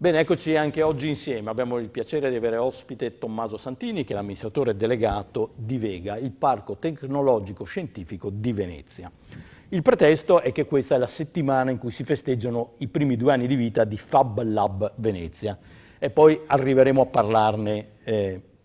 Bene, eccoci anche oggi insieme. Abbiamo il piacere di avere ospite Tommaso Santini, che è l'amministratore delegato di Vega, il Parco Tecnologico Scientifico di Venezia. Il pretesto è che questa è la settimana in cui si festeggiano i primi 2 anni di vita di Fab Lab Venezia e poi arriveremo a parlarne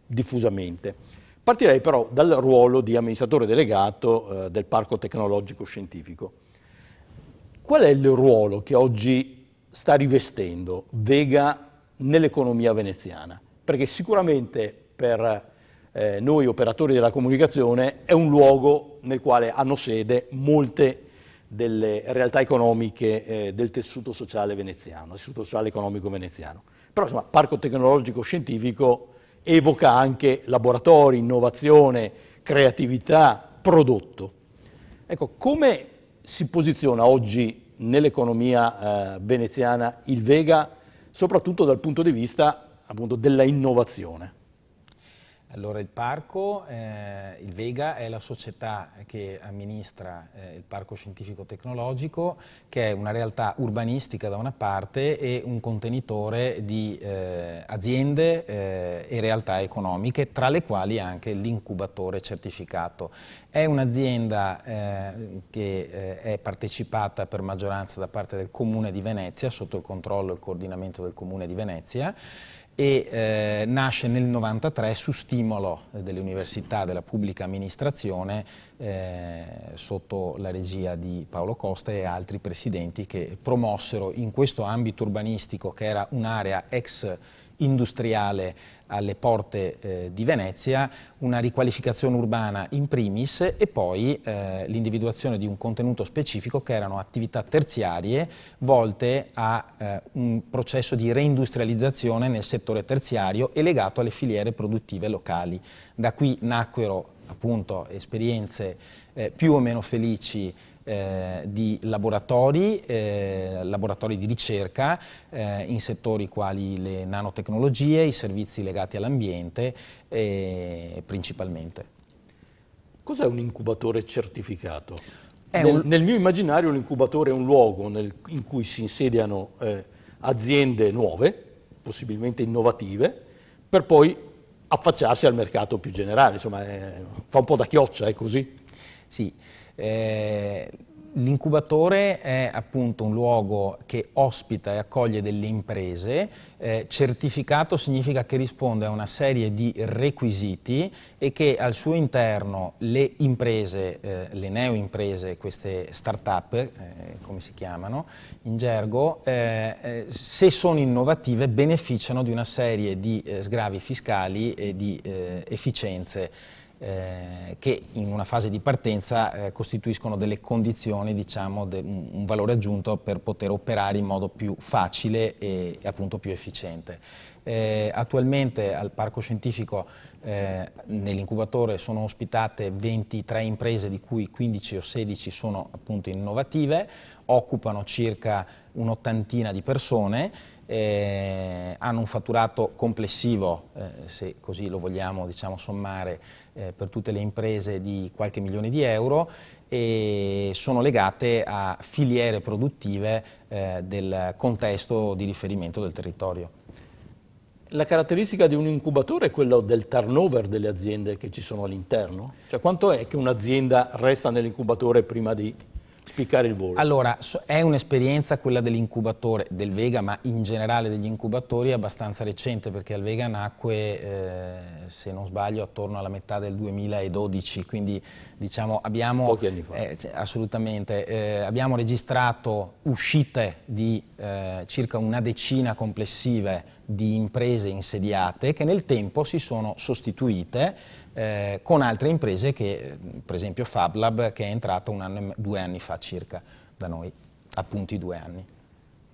diffusamente. Partirei però dal ruolo di amministratore delegato del Parco Tecnologico Scientifico. Qual è il ruolo che oggi sta rivestendo Vega nell'economia veneziana? Perché sicuramente per noi operatori della comunicazione è un luogo nel quale hanno sede molte delle realtà economiche del tessuto sociale veneziano, tessuto sociale economico veneziano. Però insomma, Parco Tecnologico Scientifico evoca anche laboratori, innovazione, creatività, prodotto. Ecco, come si posiziona oggi nell'economia veneziana il Vega, soprattutto dal punto di vista appunto della innovazione? Allora il parco, il Vega è la società che amministra il Parco Scientifico Tecnologico, che è una realtà urbanistica da una parte e un contenitore di aziende e realtà economiche, tra le quali anche l'incubatore certificato. È un'azienda che è partecipata per maggioranza da parte del Comune di Venezia, sotto il controllo e il coordinamento del Comune di Venezia, e nasce nel 1993 su stimolo delle università della pubblica amministrazione sotto la regia di Paolo Costa e altri presidenti che promossero in questo ambito urbanistico, che era un'area ex industriale alle porte di Venezia, una riqualificazione urbana in primis e poi l'individuazione di un contenuto specifico che erano attività terziarie volte a un processo di reindustrializzazione nel settore terziario e legato alle filiere produttive locali. Da qui nacquero appunto esperienze più o meno felici di laboratori di ricerca in settori quali le nanotecnologie, i servizi legati all'ambiente principalmente. Cos'è un incubatore certificato? Nel mio immaginario l'incubatore è un luogo in cui si insediano aziende nuove, possibilmente innovative, per poi affacciarsi al mercato più generale, insomma fa un po' da chioccia, è così? Sì. L'incubatore è appunto un luogo che ospita e accoglie delle imprese, certificato significa che risponde a una serie di requisiti e che al suo interno le imprese, le neoimprese, queste start-up, come si chiamano in gergo, se sono innovative beneficiano di una serie di sgravi fiscali e di efficienze che in una fase di partenza costituiscono delle condizioni, diciamo, un valore aggiunto per poter operare in modo più facile e appunto più efficiente. Attualmente al Parco Scientifico nell'incubatore sono ospitate 23 imprese, di cui 15 o 16 sono appunto innovative, occupano circa un'ottantina di persone, hanno un fatturato complessivo, se così lo vogliamo diciamo, sommare, per tutte le imprese di qualche milione di euro e sono legate a filiere produttive del contesto di riferimento del territorio. La caratteristica di un incubatore è quello del turnover delle aziende che ci sono all'interno? Cioè quanto è che un'azienda resta nell'incubatore prima di spiccare il volo? Allora, è un'esperienza quella dell'incubatore, del Vega, ma in generale degli incubatori abbastanza recente, perché il Vega nacque, se non sbaglio, attorno alla metà del 2012, quindi diciamo abbiamo... Pochi anni fa. Assolutamente, abbiamo registrato uscite di circa una decina complessive di imprese insediate che nel tempo si sono sostituite con altre imprese che, per esempio Fab Lab, che è entrata 2 anni fa circa da noi, appunto i 2 anni.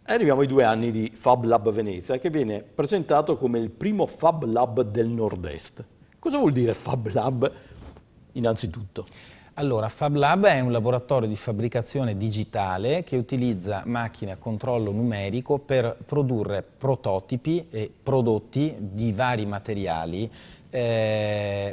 Arriviamo ai 2 anni di Fab Lab Venezia, che viene presentato come il primo Fab Lab del Nord-Est. Cosa vuol dire Fab Lab innanzitutto? Allora, Fab Lab è un laboratorio di fabbricazione digitale che utilizza macchine a controllo numerico per produrre prototipi e prodotti di vari materiali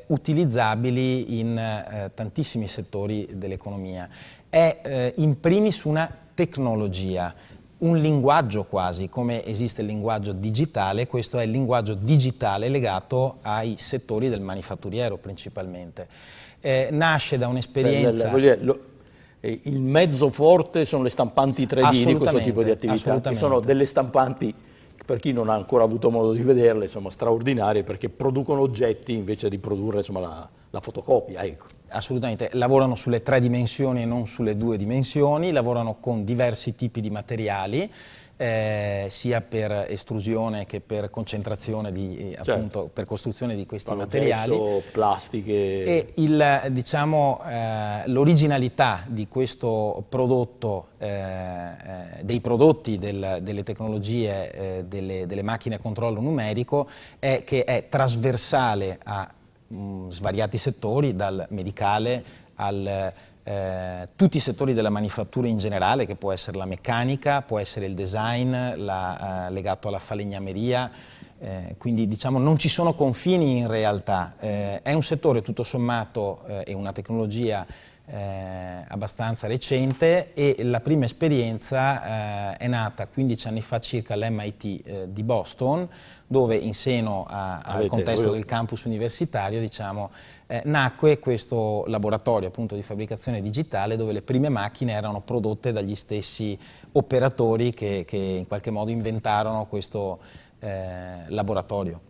utilizzabili in tantissimi settori dell'economia. È in primis una tecnologia. un linguaggio quasi, come esiste il linguaggio digitale, questo è il linguaggio digitale legato ai settori del manifatturiero principalmente. Nasce da un'esperienza... Il mezzo forte sono le stampanti 3D di questo tipo di attività, che sono delle stampanti, per chi non ha ancora avuto modo di vederle, insomma, straordinarie, perché producono oggetti invece di produrre, insomma, la fotocopia. Ecco. Assolutamente, lavorano sulle 3 dimensioni e non sulle 2 dimensioni, lavorano con diversi tipi di materiali, sia per estrusione che per concentrazione, appunto, per costruzione di questi materiali. Gesso, plastiche. E diciamo, l'originalità di questo prodotto, dei prodotti delle tecnologie delle macchine a controllo numerico, è che è trasversale a svariati settori, dal medicale tutti i settori della manifattura in generale, che può essere la meccanica, può essere il design legato alla falegnameria, quindi diciamo non ci sono confini in realtà, è un settore tutto sommato e una tecnologia abbastanza recente, e la prima esperienza è nata 15 anni fa circa all'MIT di Boston, dove in seno al contesto del campus universitario, diciamo, nacque questo laboratorio appunto di fabbricazione digitale, dove le prime macchine erano prodotte dagli stessi operatori che in qualche modo inventarono questo laboratorio.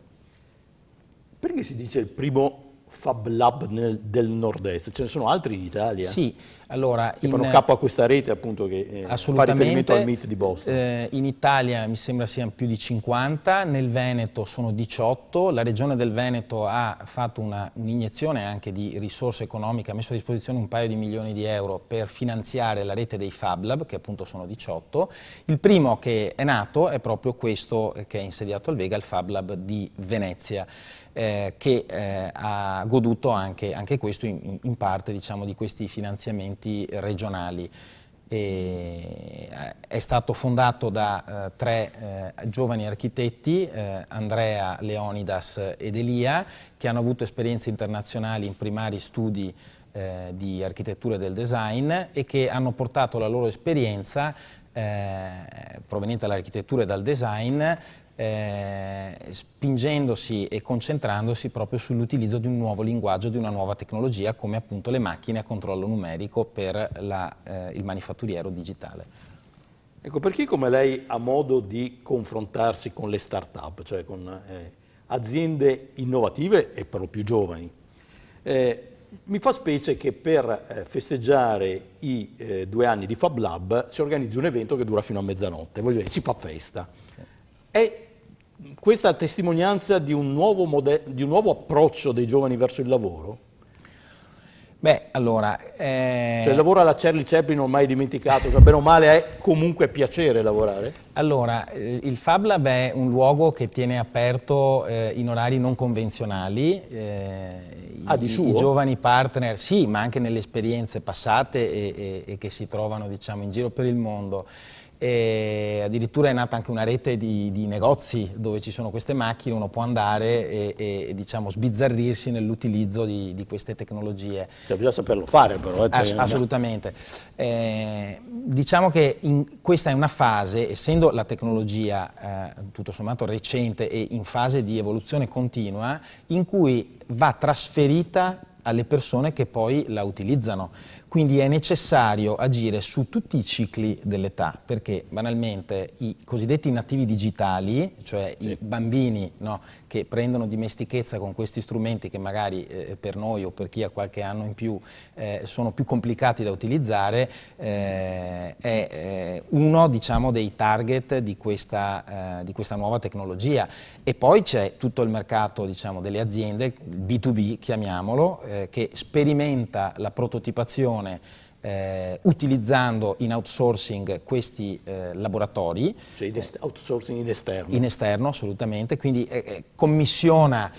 Perché si dice il primo Fab Lab del Nord-Est? Ce ne sono altri in Italia? Sì, allora... Che fanno capo a questa rete appunto che fa riferimento al MIT di Boston. In Italia mi sembra siano più di 50, nel Veneto sono 18, la regione del Veneto ha fatto un'iniezione anche di risorse economiche, ha messo a disposizione un paio di milioni di euro per finanziare la rete dei Fab Lab, che appunto sono 18. Il primo che è nato è proprio questo che è insediato al Vega, il Fab Lab di Venezia, che ha goduto anche questo in parte, diciamo, di questi finanziamenti regionali. È stato fondato da 3 giovani architetti, Andrea, Leonidas ed Elia, che hanno avuto esperienze internazionali in primari studi di architettura e del design, e che hanno portato la loro esperienza proveniente dall'architettura e dal design, spingendosi e concentrandosi proprio sull'utilizzo di un nuovo linguaggio, di una nuova tecnologia, come appunto le macchine a controllo numerico per il manifatturiero digitale. Ecco, per chi come lei ha modo di confrontarsi con le start-up, cioè con aziende innovative e per lo più giovani, mi fa specie che per festeggiare i 2 anni di Fab Lab si organizzi un evento che dura fino a mezzanotte, voglio dire, si fa festa. È questa testimonianza di un nuovo approccio dei giovani verso il lavoro? Beh, allora... Cioè il lavoro alla Charlie Chaplin ormai dimenticato, cioè bene o male è comunque piacere lavorare? Allora, il Fab Lab è un luogo che tiene aperto in orari non convenzionali. I giovani partner, sì, ma anche nelle esperienze passate e che si trovano, diciamo, in giro per il mondo. E addirittura è nata anche una rete di negozi dove ci sono queste macchine, uno può andare e diciamo, sbizzarrirsi nell'utilizzo di queste tecnologie. Cioè bisogna saperlo fare però. Assolutamente. Diciamo che questa è una fase, essendo la tecnologia tutto sommato recente e in fase di evoluzione continua, in cui va trasferita alle persone che poi la utilizzano. Quindi è necessario agire su tutti i cicli dell'età, perché banalmente i cosiddetti nativi digitali, cioè i bambini, no, che prendono dimestichezza con questi strumenti che magari per noi o per chi ha qualche anno in più sono più complicati da utilizzare, è uno, diciamo, dei target di questa nuova tecnologia. E poi c'è tutto il mercato, diciamo, delle aziende, il B2B chiamiamolo, che sperimenta la prototipazione utilizzando in outsourcing questi laboratori. Cioè outsourcing in esterno? In esterno, assolutamente, quindi commissiona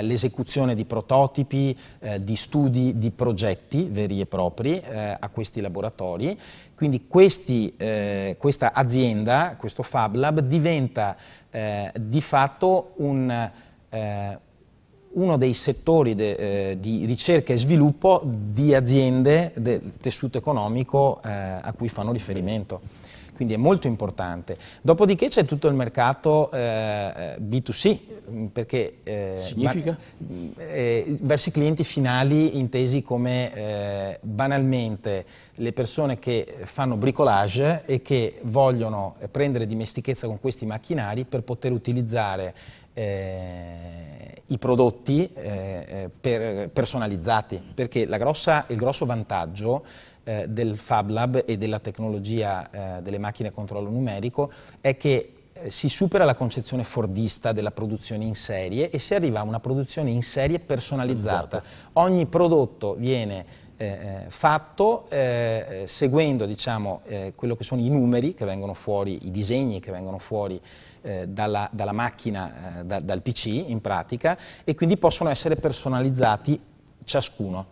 l'esecuzione di prototipi, di studi, di progetti veri e propri a questi laboratori. Quindi questa azienda, questo Fab Lab, diventa di fatto uno dei settori di ricerca e sviluppo di aziende del tessuto economico a cui fanno riferimento. quindi è molto importante. Dopodiché c'è tutto il mercato B2C, perché significa? Verso i clienti finali intesi come banalmente le persone che fanno bricolage e che vogliono prendere dimestichezza con questi macchinari per poter utilizzare i prodotti personalizzati, perché il grosso vantaggio del Fab Lab e della tecnologia delle macchine a controllo numerico è che si supera la concezione fordista della produzione in serie e si arriva a una produzione in serie personalizzata. Ogni prodotto viene fatto seguendo, diciamo, quello che sono i numeri che vengono fuori, i disegni che vengono fuori dalla macchina, dal PC in pratica, e quindi possono essere personalizzati ciascuno.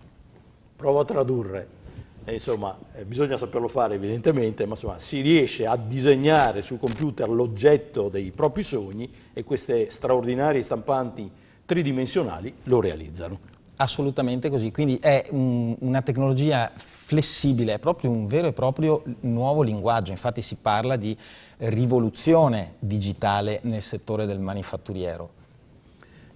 Provo a tradurre. Insomma, bisogna saperlo fare evidentemente, ma insomma, si riesce a disegnare sul computer l'oggetto dei propri sogni e queste straordinarie stampanti tridimensionali lo realizzano. Assolutamente così, quindi è una tecnologia flessibile, è proprio un vero e proprio nuovo linguaggio, infatti si parla di rivoluzione digitale nel settore del manifatturiero.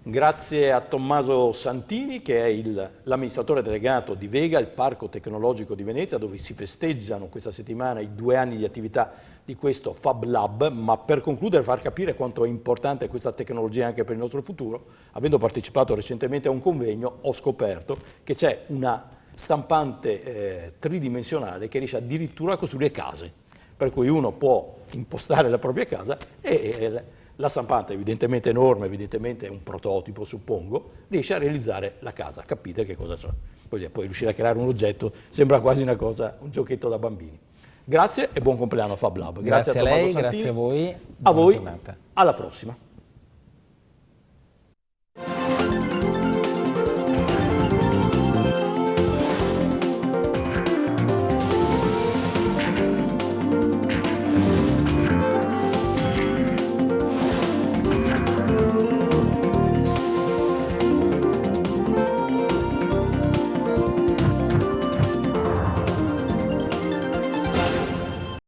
Grazie a Tommaso Santini, che è l'amministratore delegato di Vega, il Parco Tecnologico di Venezia, dove si festeggiano questa settimana i 2 anni di attività di questo Fab Lab, ma per concludere far capire quanto è importante questa tecnologia anche per il nostro futuro, avendo partecipato recentemente a un convegno, ho scoperto che c'è una stampante tridimensionale che riesce addirittura a costruire case, per cui uno può impostare la propria casa e la stampante, evidentemente enorme, evidentemente è un prototipo, suppongo, riesce a realizzare la casa. Capite che cosa c'è? Poi riuscire a creare un oggetto sembra quasi una cosa, un giochetto da bambini. Grazie e buon compleanno Fab Lab. Grazie a lei, Tommaso Santini. grazie a voi. A voi, giornata. alla prossima.